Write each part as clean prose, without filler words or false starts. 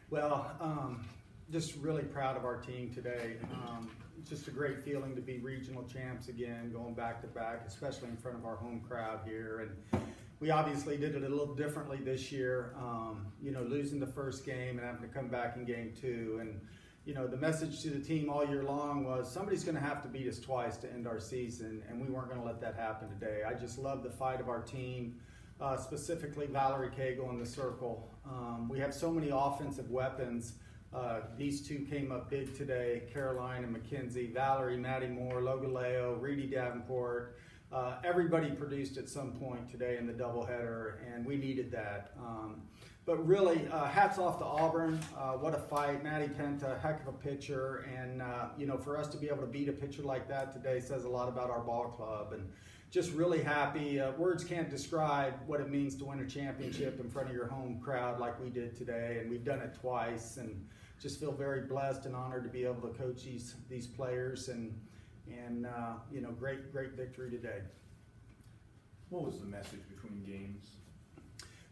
Well, just really proud of our team today. It's just a great feeling to be regional champs again, going back to back, especially in front of our home crowd here. And we obviously did it a little differently this year, losing the first game and having to come back in game two. And, the message to the team all year long was somebody's going to have to beat us twice to end our season, and we weren't going to let that happen today. I just love the fight of our team, specifically Valerie Cagle in the circle. We have so many offensive weapons. These two came up big today, Caroline and McKenzie, Valerie, Maddie Moore, Logaleo, Reedy Davenport. Everybody produced at some point today in the doubleheader, and we needed that. But really, hats off to Auburn. What a fight. Maddie Penta, heck of a pitcher. And, for us to be able to beat a pitcher like that today says a lot about our ball club. And just really happy. Words can't describe what it means to win a championship in front of your home crowd like we did today. And we've done it twice. And just feel very blessed and honored to be able to coach these players. And great victory today. What was the message between games?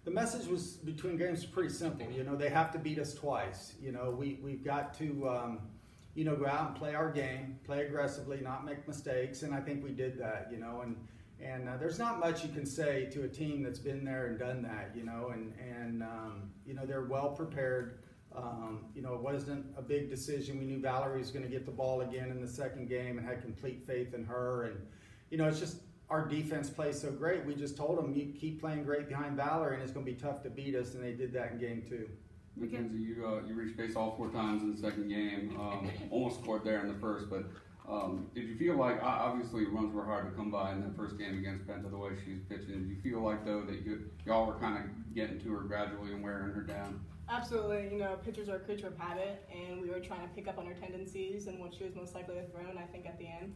The message was between games was pretty simple. They have to beat us twice. We've got to, go out and play our game, play aggressively, not make mistakes, and I think we did that. And there's not much you can say to a team that's been there and done that. They're well prepared. It wasn't a big decision. We knew Valerie was going to get the ball again in the second game and had complete faith in her. And, it's just our defense plays so great. We just told them, you keep playing great behind Valerie and it's going to be tough to beat us, and they did that in game two. McKenzie, you reached base all 4 times in the second game, almost scored there in the first, but did you feel like, obviously runs were hard to come by in that first game against Penta the way she's pitching. Did you feel like, though, that y'all were kind of getting to her gradually and wearing her down? Absolutely. Pitchers are a creature of habit, and we were trying to pick up on her tendencies and what she was most likely to throw, and I think at the end,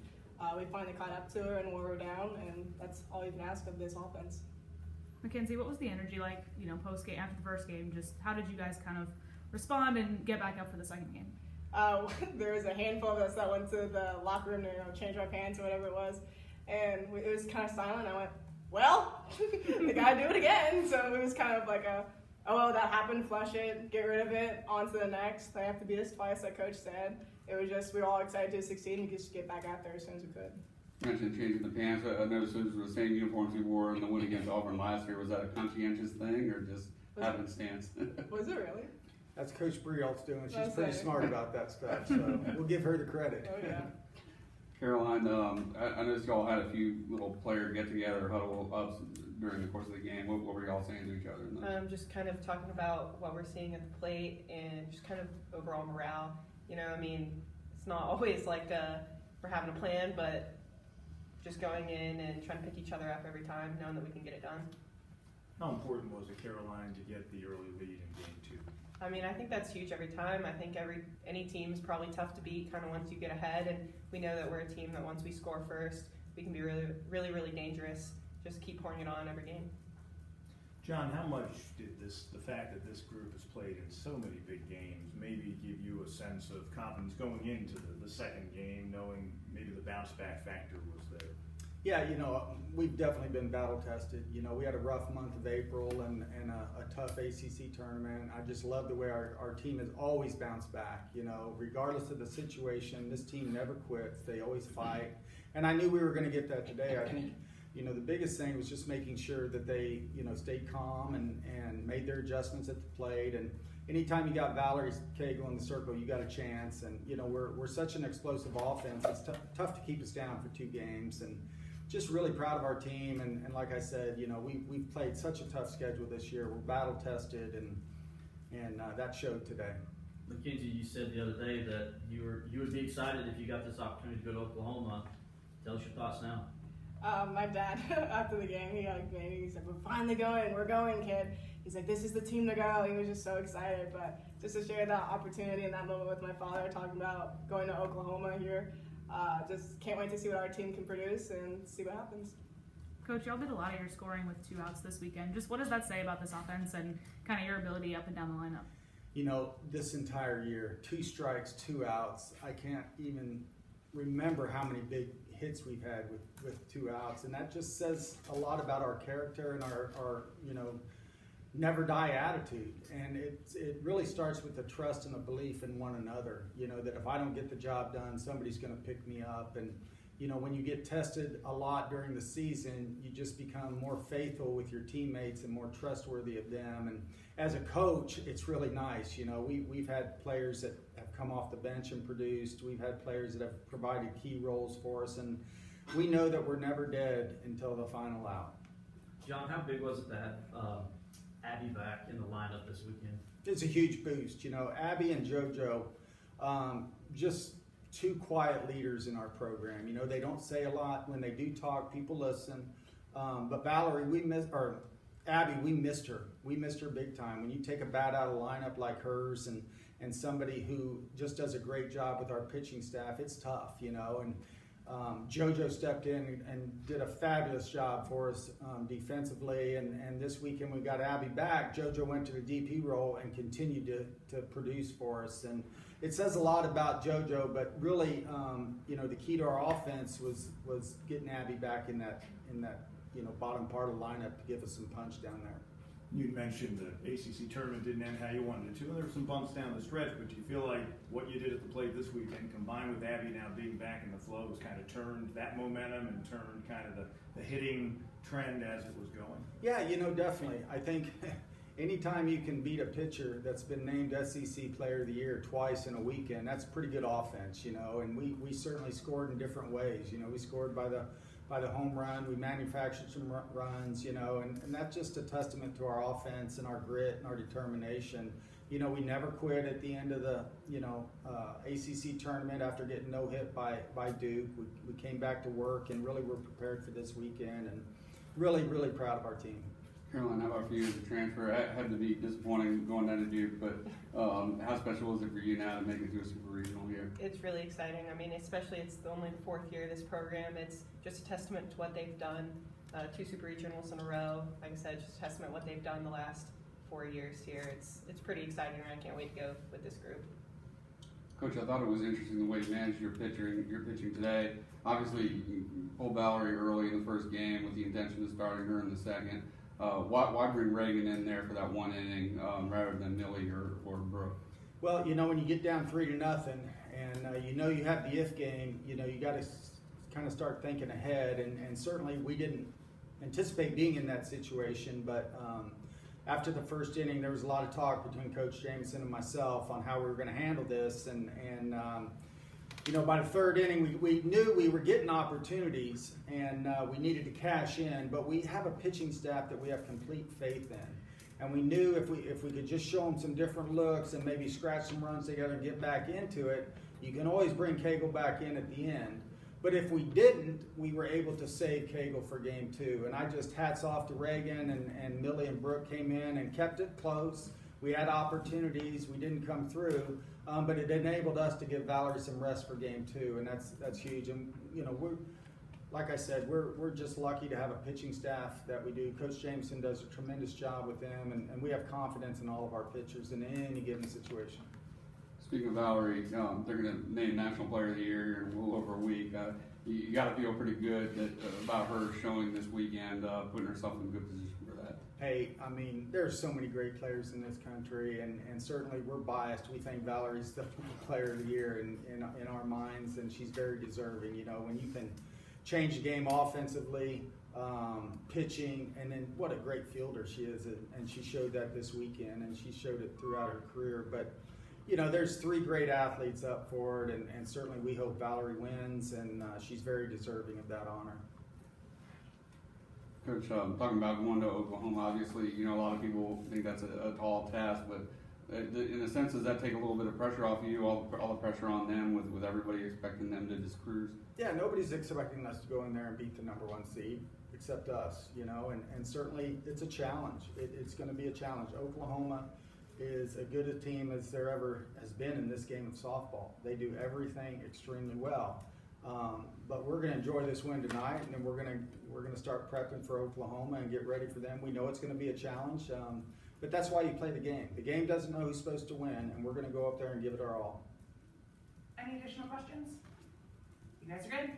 we finally caught up to her and wore her down, and that's all you can ask of this offense. McKenzie, what was the energy like, post game after the first game? Just how did you guys kind of respond and get back up for the second game? There was a handful of us that went to the locker room to change our pants or whatever it was, and it was kind of silent. I went, well, they gotta do it again. So it was kind of like that happened, flush it, get rid of it, on to the next. They have to beat us twice, like Coach said. It was just, we were all excited to succeed and just get back out there as soon as we could. You mentioned changing the pants. I noticed those were the same uniforms you wore in the win against Auburn last year. Was that a conscientious thing or just happenstance? Was it really? That's Coach Brielt's doing. She's pretty smart about that stuff, so we'll give her the credit. Oh, yeah. Caroline, I noticed y'all had a few little player get-together, huddle-ups during the course of the game. What were y'all saying to each other? Just kind of talking about what we're seeing at the plate and just kind of overall morale. It's not always like we're having a plan, but just going in and trying to pick each other up every time, knowing that we can get it done. How important was it, Caroline, to get the early lead in game two? I think that's huge every time. I think any team is probably tough to beat kind of once you get ahead, and we know that we're a team that once we score first, we can be really, really, really dangerous. Just keep pouring it on every game. John, how much did the fact that this group has played in so many big games maybe give you a sense of confidence going into the second game, knowing maybe the bounce back factor was there? Yeah, we've definitely been battle tested. We had a rough month of April and a tough ACC tournament. I just love the way our team has always bounced back. Regardless of the situation, this team never quits. They always fight. And I knew we were going to get that today. I think, the biggest thing was just making sure that they, stayed calm and made their adjustments at the plate. And anytime you got Valerie Cagle in the circle, you got a chance. And, we're such an explosive offense. It's tough to keep us down for 2 games. And just really proud of our team. And like I said, we've played such a tough schedule this year. We're battle tested, and that showed today. McKenzie, you said the other day that you would be excited if you got this opportunity to go to Oklahoma. Tell us your thoughts now. My dad, after the game, he said, we're finally going, we're going, kid. He's like, this is the team to go. He was just so excited. But just to share that opportunity and that moment with my father, talking about going to Oklahoma here, just can't wait to see what our team can produce and see what happens. Coach, y'all did a lot of your scoring with 2 outs this weekend. Just what does that say about this offense and kind of your ability up and down the lineup? This entire year, 2 strikes, 2 outs. I can't even remember how many big hits we've had with 2 outs, and that just says a lot about our character and our never die attitude. And it really starts with the trust and the belief in one another, that if I don't get the job done, somebody's going to pick me up. And, when you get tested a lot during the season, you just become more faithful with your teammates and more trustworthy of them. And as a coach, it's really nice. We've had players that have come off the bench and produced. We've had players that have provided key roles for us. And we know that we're never dead until the final out. John, how big was it to have Abby back in the lineup this weekend? It's a huge boost. Abby and JoJo, just two quiet leaders in our program. They don't say a lot. When they do talk, people listen. But Valerie, Abby, we missed her. We missed her big time. When you take a bat out of a lineup like hers and somebody who just does a great job with our pitching staff, it's tough, And JoJo stepped in and did a fabulous job for us defensively. And this weekend we got Abby back. JoJo went to the DP role and continued to produce for us. And it says a lot about JoJo, but really, the key to our offense was getting Abby back in that bottom part of the lineup to give us some punch down there. You mentioned the ACC tournament didn't end how you wanted it to, and there were some bumps down the stretch, but do you feel like what you did at the plate this weekend, combined with Abby now being back in the flow, has kind of turned that momentum and turned kind of the hitting trend as it was going? Yeah, definitely. I think anytime you can beat a pitcher that's been named SEC Player of the Year twice in a weekend, that's pretty good offense, and we certainly scored in different ways. We scored by the home run, we manufactured some runs, and that's just a testament to our offense and our grit and our determination. We never quit at the end of the ACC tournament after getting no hit by Duke. We came back to work and really were prepared for this weekend, and really, really proud of our team. Caroline, how about for you as a transfer? It had to be disappointing going down to Duke, but how special is it for you now to make it to a super regional here? It's really exciting. I mean, especially it's only the fourth year of this program. It's just a testament to what they've done. 2 super regionals in a row. Like I said, just a testament to what they've done the last 4 years here. It's pretty exciting, and I can't wait to go with this group. Coach, I thought it was interesting the way you managed your pitching today. Obviously, you pulled Valerie early in the first game with the intention of starting her in the second. Why bring Reagan in there for that one inning rather than Millie or Brooke? Well, when you get down 3-0 and you have the if game, you got to kind of start thinking ahead. And certainly we didn't anticipate being in that situation. But after the first inning, there was a lot of talk between Coach Jameson and myself on how we were going to handle this. And by the third inning, we knew we were getting opportunities and we needed to cash in. But we have a pitching staff that we have complete faith in. And we knew if we could just show them some different looks and maybe scratch some runs together and get back into it, you can always bring Cagle back in at the end. But if we didn't, we were able to save Cagle for game 2. And I just hats off to Reagan and Millie and Brooke came in and kept it close. We had opportunities. We didn't come through. But it enabled us to give Valerie some rest for game 2. And that's huge. And, like I said, we're just lucky to have a pitching staff that we do. Coach Jameson does a tremendous job with them, and we have confidence in all of our pitchers in any given situation. Speaking of Valerie, they're going to name National Player of the Year in a little over a week. You got to feel pretty good about her showing this weekend, putting herself in a good position for that. Hey, I mean, there's so many great players in this country, and certainly we're biased. We think Valerie's the Player of the Year in our minds, and she's very deserving. When you can change the game offensively, pitching, and then what a great fielder she is, and she showed that this weekend, and she showed it throughout her career. But there's 3 great athletes up for it, and certainly we hope Valerie wins, and she's very deserving of that honor. Coach, talking about going to Oklahoma, obviously, a lot of people think that's a tall task, but in a sense, does that take a little bit of pressure off you, all the pressure on them with everybody expecting them to just cruise? Yeah, nobody's expecting us to go in there and beat the number 1 seed except us, and certainly it's a challenge. It's going to be a challenge. Oklahoma is as good a team as there ever has been in this game of softball. They do everything extremely well. But we're going to enjoy this win tonight, and then we're going to start prepping for Oklahoma and get ready for them. We know it's going to be a challenge, but that's why you play the game. The game doesn't know who's supposed to win, and we're going to go up there and give it our all. Any additional questions? You guys are good?